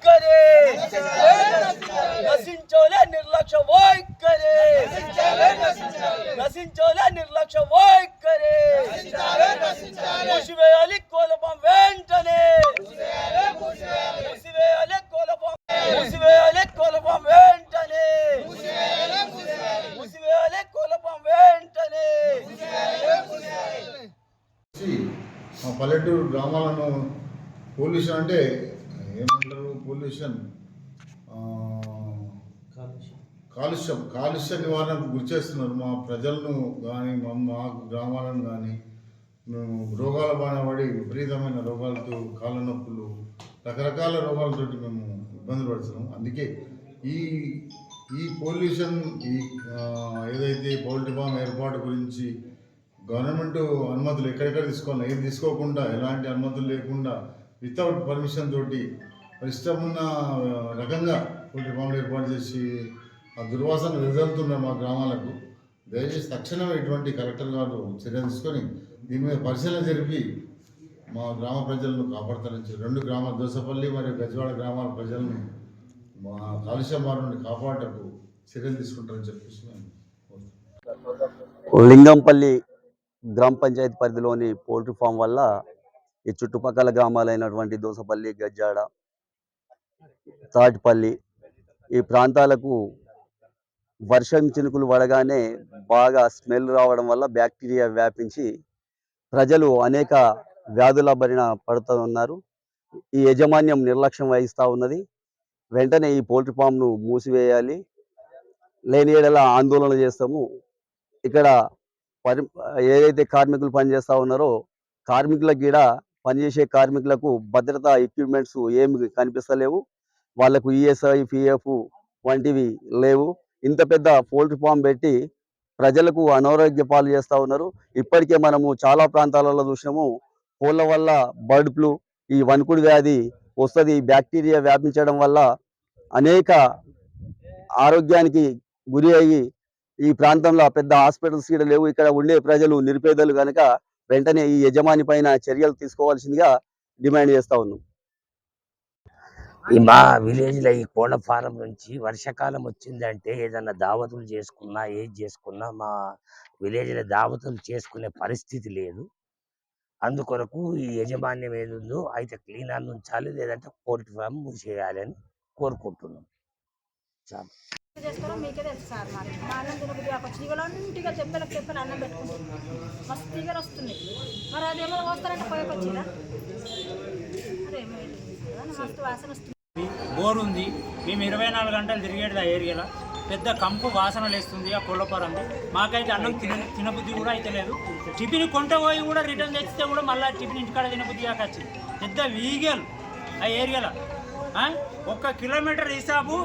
వైఖరి నశించోలే నిర్లక్ష్య వైఖరి నశించోలే నిర్లక్ష్య వైఖరి మూసివేయాలి కోలపం వెంటనే మూసివేయాలి కోలపం వెంటనే మూసివేయాలి కోలపం వెంటనే. మా పల్లెటూరు గ్రామాలను పొల్యూషన్ అంటే ఏమంటారు, పొల్యూషన్ కాలుష్య నివారణకు గురి చేస్తున్నారు మా ప్రజలను కానీ మా గ్రామాలను కానీ. మేము రోగాల బారిన పడి విపరీతమైన రోగాలతో కాళ్ళ నొప్పులు రకరకాల రోగాలతో మేము ఇబ్బందులు పడుతున్నాం. అందుకే ఈ పొల్యూషన్ ఏదైతే పౌల్ట్రీ ఫామ్ ఏర్పాటు గురించి గవర్నమెంట్ అనుమతులు ఎక్కడెక్కడ తీసుకోవాలి, ఏం తీసుకోకుండా ఎలాంటి అనుమతులు లేకుండా వితౌట్ పర్మిషన్ తోటి ఇష్టం ఉన్న రకంగా పౌల్ట్రీ ఫామ్లు ఏర్పాటు చేసి ఆ దుర్వాసన వెదజల్లుతున్న మా గ్రామాలకు దయచేసి తక్షణమే ఇటువంటి కలెక్టర్ గారు చర్య తీసుకొని దీని మీద పరిశీలన జరిపి మా గ్రామ ప్రజలను కాపాడతారని, రెండు గ్రామాలు దోసపల్లి మరియు గజవాడ గ్రామాల ప్రజలను మా కాలుష్యం బారి నుండి కాపాడటకు చర్యలు తీసుకుంటారని చెప్పేసి లింగంపల్లి గ్రామ పంచాయతీ పరిధిలోని పౌల్ట్రీ ఫామ్ వల్ల ఈ చుట్టుపక్కల గ్రామాలైనటువంటి దోసపల్లి, గజ్జాడ, తాటిపల్లి ఈ ప్రాంతాలకు వర్షం చినుకులు పడగానే బాగా స్మెల్ రావడం వల్ల బ్యాక్టీరియా వ్యాపించి ప్రజలు అనేక వ్యాధుల బారిన పడుతూ ఉన్నారు. ఈ యాజమాన్యం నిర్లక్ష్యం వహిస్తూ ఉన్నది. వెంటనే ఈ పౌల్ట్రీ ఫామ్ను మూసివేయాలి, లేని ఏడలా ఆందోళన చేస్తాము. ఇక్కడ ఏదైతే కార్మికులు పనిచేస్తూ ఉన్నారో కార్మికులకు కూడా పనిచేసే కార్మికులకు భద్రతా ఎక్విప్మెంట్స్ ఏమి కనిపిస్తలేవు. వాళ్లకు ఈఎస్ఐ, పిఎఫ్ వంటివి లేవు. ఇంత పెద్ద పౌల్ట్రీ ఫామ్ పెట్టి ప్రజలకు అనారోగ్య పాలు చేస్తూ ఉన్నారు. ఇప్పటికే మనము చాలా ప్రాంతాలలో చూసినాము, కోళ్ళ వల్ల బర్డ్ ఫ్లూ, ఈ వణుకుడు వ్యాధి వస్తుంది. బ్యాక్టీరియా వ్యాపించడం వల్ల అనేక ఆరోగ్యానికి గురి అయ్యి ఈ ప్రాంతంలో పెద్ద హాస్పిటల్స్ కూడా లేవు. ఇక్కడ ఉండే ప్రజలు నిరుపేదలు కనుక వెంటనే ఈ యజమాని పైన చర్యలు తీసుకోవాల్సిందిగా డిమాండ్ చేస్తూ ఉన్నాం. మా విలేజ్లో ఈ కోళ్ళ ఫారం నుంచి వర్షాకాలం వచ్చిందంటే ఏదన్నా దావతులు చేసుకున్నా ఏది చేసుకున్నా మా విలేజ్లో దావతులు చేసుకునే పరిస్థితి లేదు. అందుకొరకు ఈ యజమాన్యం ఏదుందో అయితే క్లీనర్ ఉంచాలి, లేదంటే పౌల్ట్రీ ఫామ్ మూసేయాలి అని కోరుకుంటున్నాం. చాలా చేసుకోవడం మీకే తెలుసు సార్. మరి మా అన్నం తినబుద్ధి కాక చీగలంటిగా చెప్పలు అన్నం పెట్టుకుంటున్నాం. మస్తు తీగలు వస్తుంది. మరి అదేమో వస్తారంటే పోయకొచ్చిరా అదేమో మస్తు వాసన వస్తుంది. బోర్ ఉంది, మేము 24 గంటలు తిరిగేది ఆ ఏరియాలో. పెద్ద కంపు వాసన లేస్తుంది ఆ కోళ్ళపారంది. మాకైతే అన్నం తినబుద్ధి కూడా అయితే లేదు. టిఫిన్ కొంట పోయి కూడా రిటర్న్ తెచ్చితే కూడా మళ్ళీ టిఫిన్ ఇంటికాడ తినబుద్ధి కాక వచ్చింది. పెద్ద వీగల్ ఆ ఏరియాలో 1 కిలోమీటర్ హిసాబు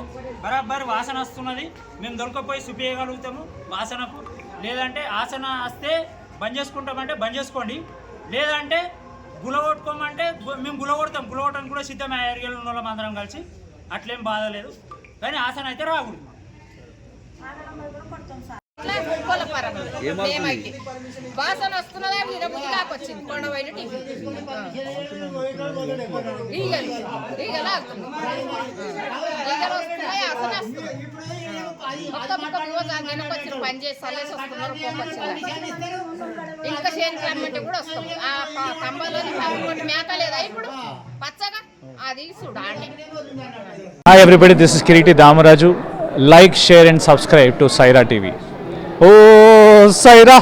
బరాబర్ వాసన వస్తున్నది. మేము దొరకపోయి చూపించగలుగుతాము వాసనకు. లేదంటే ఆసన వస్తే బంద్ చేసుకుంటామంటే బంద్ చేసుకోండి, లేదంటే గులగొట్టుకోమంటే మేము గులగొడతాం. గులగొట్టడానికి కూడా సిద్ధమే ఆ ఏరియాలో ఉన్న వాళ్ళం అందరం కలిసి. అట్లేం బాధ లేదు, కానీ ఆసన అయితే రాకూడదు. వాసన వస్తున్నదా వినబుద్ధి కాకొచ్చింది. కొండవైన పని చేసి చల్లేసి వస్తున్నారు. ఇంకా చేనికి రమ్మంటే కూడా వస్తాం. ఆ కంబంలో మేత లేదా ఇప్పుడు పచ్చగా అది చూడండి. Hi everybody, this is Kiriti Damaraju. Like, share and subscribe to Saira TV. Oh, Saira!